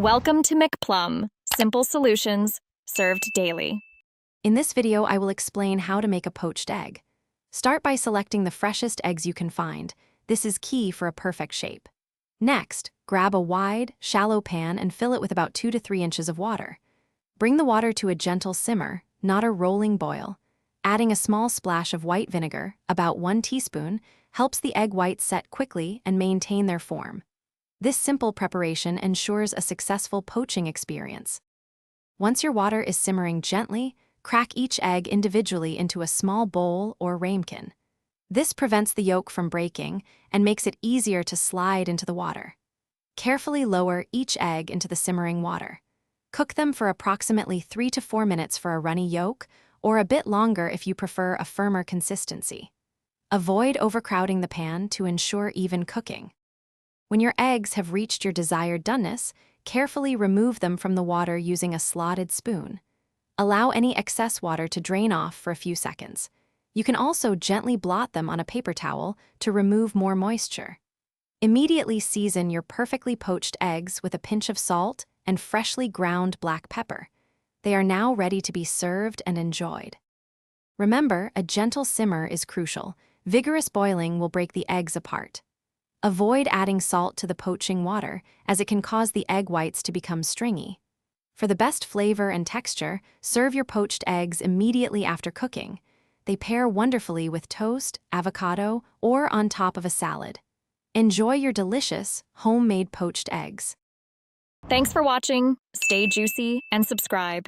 Welcome to McPlum, simple solutions served daily. In this video, I will explain how to make a poached egg. Start by selecting the freshest eggs you can find. This is key for a perfect shape. Next, grab a wide, shallow pan and fill it with about 2 to 3 inches of water. Bring the water to a gentle simmer, not a rolling boil. Adding a small splash of white vinegar, about 1 teaspoon, helps the egg whites set quickly and maintain their form. This simple preparation ensures a successful poaching experience. Once your water is simmering gently, crack each egg individually into a small bowl or ramekin. This prevents the yolk from breaking and makes it easier to slide into the water. Carefully lower each egg into the simmering water. Cook them for approximately 3 to 4 minutes for a runny yolk, or a bit longer if you prefer a firmer consistency. Avoid overcrowding the pan to ensure even cooking. When your eggs have reached your desired doneness, carefully remove them from the water using a slotted spoon. Allow any excess water to drain off for a few seconds. You can also gently blot them on a paper towel to remove more moisture. Immediately season your perfectly poached eggs with a pinch of salt and freshly ground black pepper. They are now ready to be served and enjoyed. Remember, a gentle simmer is crucial. Vigorous boiling will break the eggs apart. Avoid adding salt to the poaching water, as it can cause the egg whites to become stringy. For the best flavor and texture, serve your poached eggs immediately after cooking. They pair wonderfully with toast, avocado, or on top of a salad. Enjoy your delicious, homemade poached eggs. Thanks for watching. Stay juicy and subscribe.